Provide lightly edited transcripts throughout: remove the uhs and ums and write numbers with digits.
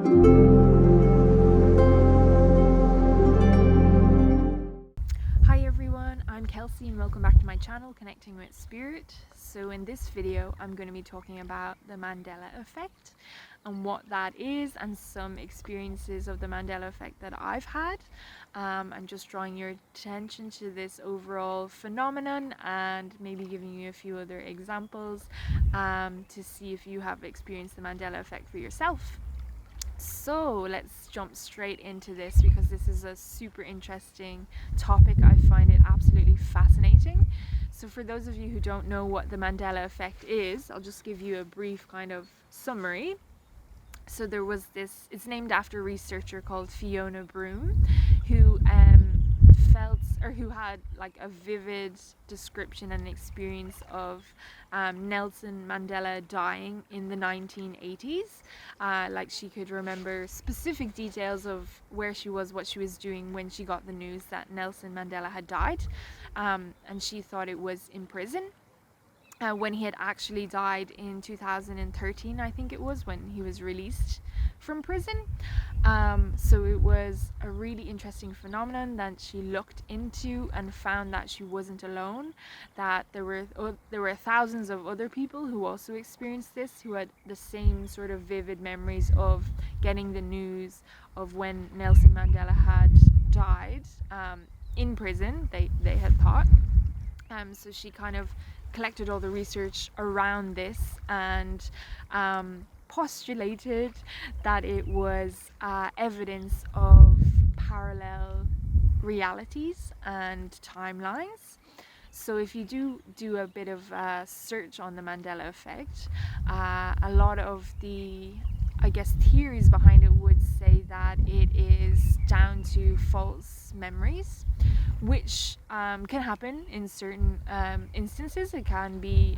And welcome back to my channel, Connecting with Spirit. So in this video I'm going to be talking about the Mandela effect and what that is, and some experiences of the Mandela effect that I've had. I'm just drawing your attention to this overall phenomenon and maybe giving you a few other examples to see if you have experienced the Mandela effect for yourself. So let's jump straight into this, because this is a super interesting topic. I find it absolutely fascinating. So for those of you who don't know what the Mandela effect is, I'll just give you a brief kind of summary. So there was this, it's named after a researcher called Fiona Broome, who who had like a vivid description and experience of Nelson Mandela dying in the 1980s. Like, she could remember specific details of where she was, what she was doing when she got the news that Nelson Mandela had died, and she thought it was in prison. When he had actually died in 2013, I think it was, when he was released from prison. So it was a really interesting phenomenon that she looked into and found that she wasn't alone, that there were thousands of other people who also experienced this, who had the same sort of vivid memories of getting the news of when Nelson Mandela had died in prison, they had thought. So she kind of collected all the research around this and postulated that it was evidence of parallel realities and timelines. So if you do a bit of search on the Mandela effect, a lot of the, I guess, theories behind it would say that it is down to false memories, which can happen in certain instances. It can be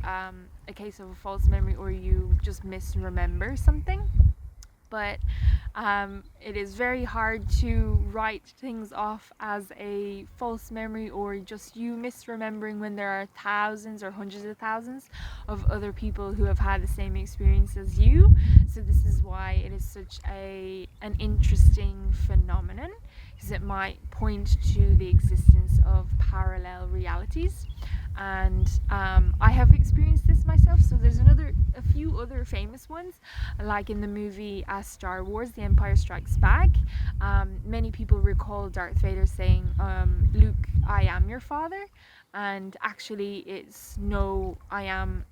a case of a false memory, or you just misremember something. But it is very hard to write things off as a false memory or just you misremembering when there are thousands or hundreds of thousands of other people who have had the same experience as you. So this is why it is such an interesting phenomenon, because it might point to the existence of parallel realities. And I have experienced this myself. So there's a few other famous ones, like in the movie Star Wars: The Empire Strikes Back. Many people recall Darth Vader saying, "Luke, I am your father," and actually it's no, I am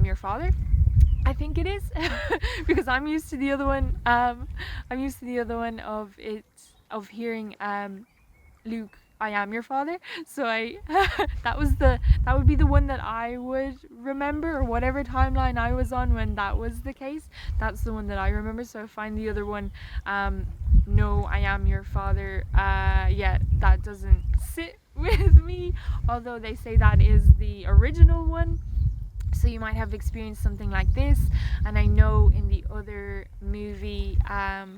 your father. I think it is because I'm used to the other one. I'm used to the other one of hearing Luke, I am your father. So that would be the one that I would remember, or whatever timeline I was on when that was the case. That's the one that I remember. So I find the other one, no, I am your father, that doesn't sit with me, although they say that is the original one. So you might have experienced something like this. And I know in the other movie,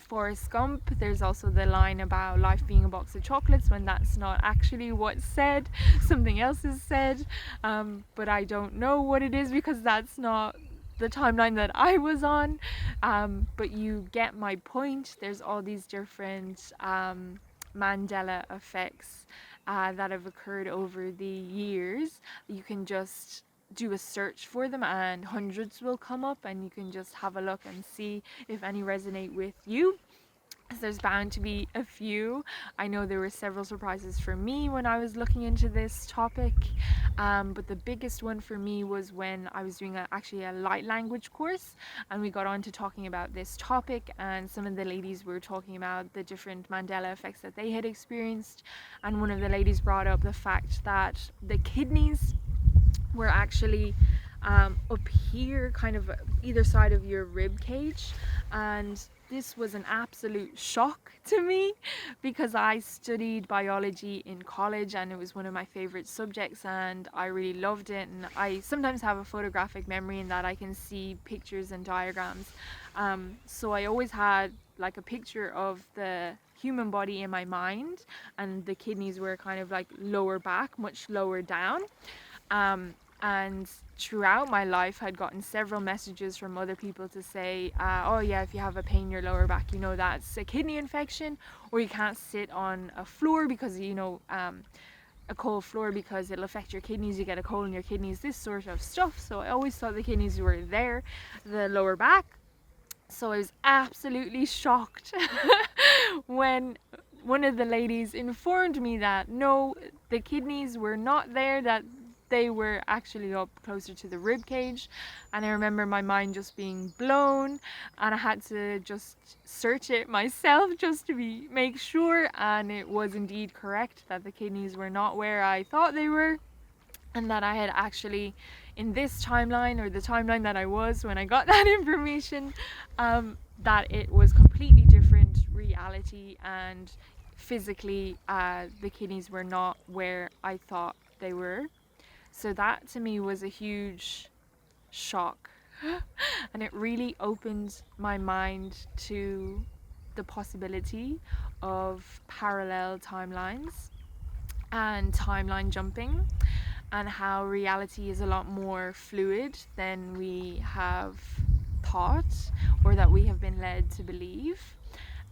Forrest Gump, there's also the line about life being a box of chocolates, when that's not actually what's said. Something else is said, but I don't know what it is, because that's not the timeline that I was on. But you get my point. There's all these different Mandela effects that have occurred over the years. You can just do a search for them and hundreds will come up, and you can just have a look and see if any resonate with you. There's bound to be a few. I know there were several surprises for me when I was looking into this topic, but the biggest one for me was when I was doing actually a light language course, and we got on to talking about this topic, and some of the ladies were talking about the different Mandela effects that they had experienced. And one of the ladies brought up the fact that the kidneys were actually up here, kind of either side of your rib cage. And this was an absolute shock to me, because I studied biology in college and it was one of my favorite subjects and I really loved it. And I sometimes have a photographic memory in that I can see pictures and diagrams. So I always had like a picture of the human body in my mind, and the kidneys were kind of like lower back, much lower down. And throughout my life had gotten several messages from other people to say, oh yeah, if you have a pain in your lower back, you know that's a kidney infection, or you can't sit on a floor because, you know, a cold floor because it'll affect your kidneys, you get a cold in your kidneys, this sort of stuff. So I always thought the kidneys were there, the lower back. So I was absolutely shocked when one of the ladies informed me that no, the kidneys were not there, that they were actually up closer to the rib cage. And I remember my mind just being blown, and I had to just search it myself just to make sure, and it was indeed correct that the kidneys were not where I thought they were, and that I had actually, in this timeline, or the timeline that I was when I got that information, that it was completely different reality, and physically the kidneys were not where I thought they were. So that to me was a huge shock. And it really opened my mind to the possibility of parallel timelines and timeline jumping, and how reality is a lot more fluid than we have thought, or that we have been led to believe,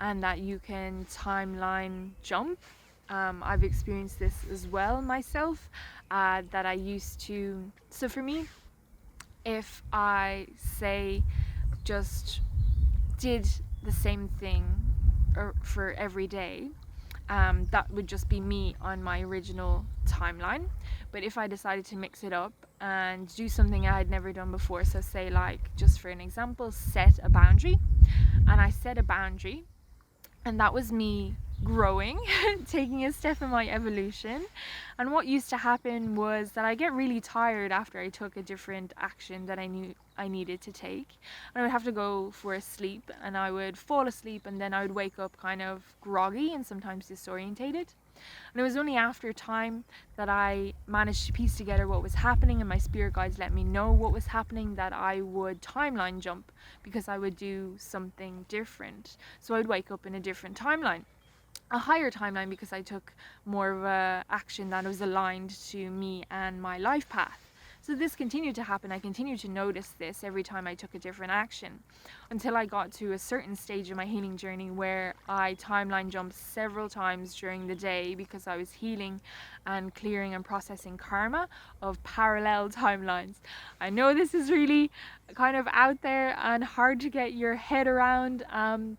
and that you can timeline jump. I've experienced this as well myself, that I used to. So for me, if I say just did the same thing for every day, that would just be me on my original timeline. But if I decided to mix it up and do something I had never done before, so say, like, just for an example, set a boundary, and I set a boundary, and that was me growing, taking a step in my evolution. And what used to happen was that I get really tired after I took a different action that I knew I needed to take, and I would have to go for a sleep, and I would fall asleep, and then I would wake up kind of groggy and sometimes disorientated. And it was only after time that I managed to piece together what was happening, and my spirit guides let me know what was happening, that I would timeline jump, because I would do something different. So I would wake up in a different timeline, a higher timeline, because I took more of a action that was aligned to me and my life path. So this continued to happen. I continued to notice this every time I took a different action, until I got to a certain stage in my healing journey where I timeline jumped several times during the day, because I was healing and clearing and processing karma of parallel timelines. I know this is really kind of out there and hard to get your head around,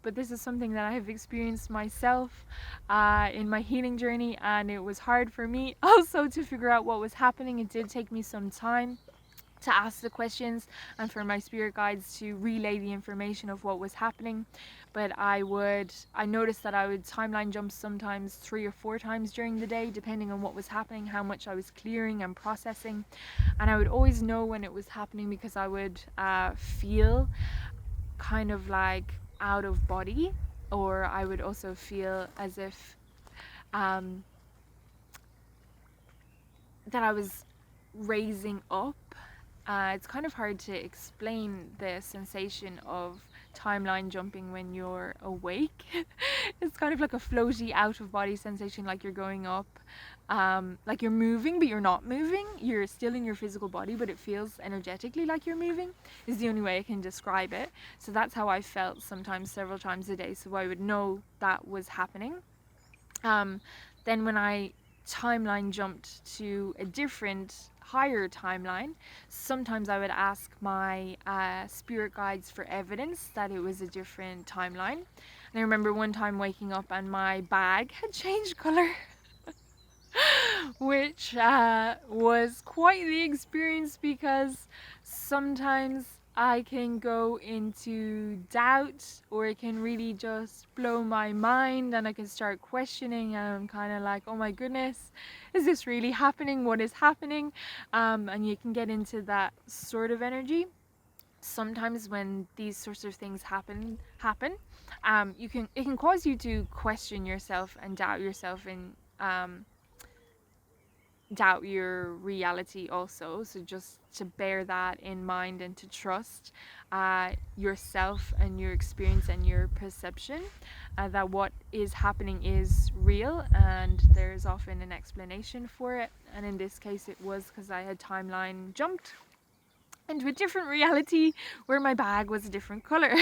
but this is something that I have experienced myself in my healing journey, and it was hard for me also to figure out what was happening. It did take me some time to ask the questions and for my spirit guides to relay the information of what was happening. But I noticed that I would timeline jump sometimes 3 or 4 times during the day, depending on what was happening, how much I was clearing and processing. And I would always know when it was happening, because I would feel kind of like out of body, or I would also feel as if that I was raising up. It's kind of hard to explain the sensation of timeline jumping when you're awake. It's kind of like a floaty out of body sensation, like you're going up, like you're moving but you're not moving. You're still in your physical body, but it feels energetically like you're moving, is the only way I can describe it. So that's how I felt sometimes, several times a day, so I would know that was happening. Then when I timeline jumped to a different, higher timeline, sometimes I would ask my spirit guides for evidence that it was a different timeline. And I remember one time waking up and my bag had changed color, which was quite the experience, because sometimes I can go into doubt, or it can really just blow my mind, and I can start questioning, and I'm kind of like, oh my goodness, is this really happening? What is happening? And you can get into that sort of energy. Sometimes when these sorts of things happen, it can cause you to question yourself and doubt yourself, and doubt your reality also. So just to bear that in mind, and to trust yourself and your experience and your perception, that what is happening is real, and there's often an explanation for it. And in this case it was because I had timeline jumped. into a different reality where my bag was a different color.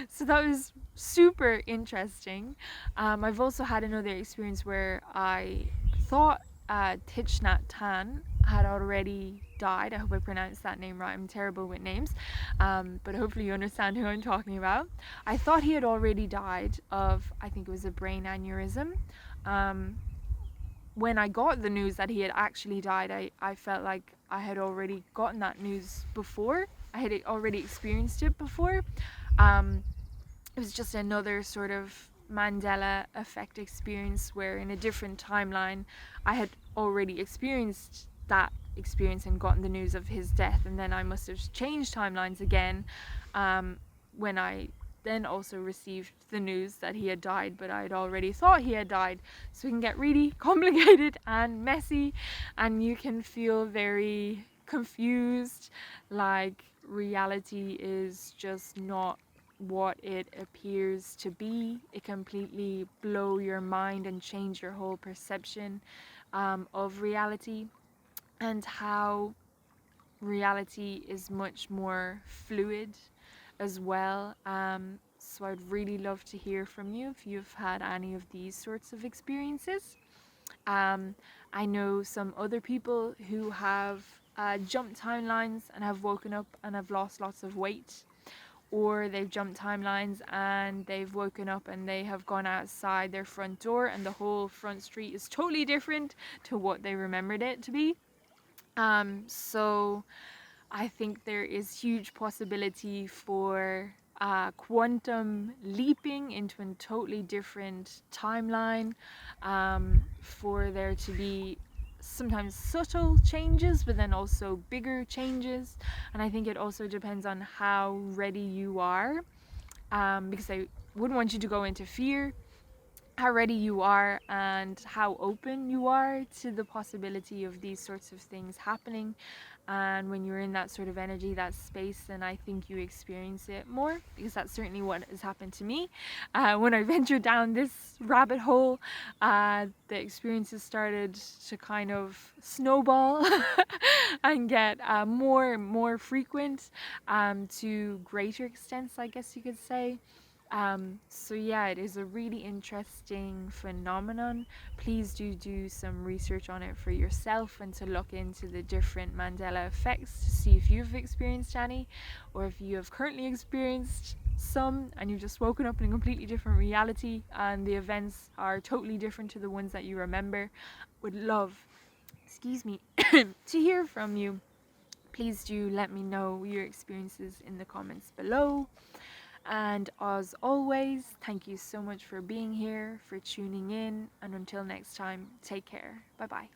So that was super interesting. I've also had another experience where I thought Thich Nhat Hanh had already died. I hope I pronounced that name right. I'm terrible with names, but hopefully you understand who I'm talking about. I thought he had already died of, I think it was a brain aneurysm. When I got the news that he had actually died, I felt like I had already gotten that news before. I had already experienced it before. It was just another sort of Mandela effect experience where in a different timeline I had already experienced that experience and gotten the news of his death, and then I must have changed timelines again when I then also received the news that he had died, but I had already thought he had died. So it can get really complicated and messy, and you can feel very confused, like reality is just not what it appears to be. It completely blow your mind and change your whole perception of reality, and how reality is much more fluid as well. So I'd really love to hear from you if you've had any of these sorts of experiences. Um, I know some other people who have jumped timelines and have woken up and have lost lots of weight, or they've jumped timelines and they've woken up and they have gone outside their front door and the whole front street is totally different to what they remembered it to be. So I think there is huge possibility for quantum leaping into a totally different timeline, for there to be sometimes subtle changes, but then also bigger changes. And I think it also depends on how ready you are, because I wouldn't want you to go into fear. How ready you are and how open you are to the possibility of these sorts of things happening. And when you're in that sort of energy, that space, then I think you experience it more, because that's certainly what has happened to me. When I ventured down this rabbit hole, the experiences started to kind of snowball and get more frequent, to greater extents, I guess you could say. So yeah, it is a really interesting phenomenon. Please do some research on it for yourself and to look into the different Mandela effects to see if you've experienced any, or if you have currently experienced some and you've just woken up in a completely different reality and the events are totally different to the ones that you remember. Would love, excuse me, to hear from you. Please do let me know your experiences in the comments below. And as always, thank you so much for being here, for tuning in, and until next time, take care. Bye bye.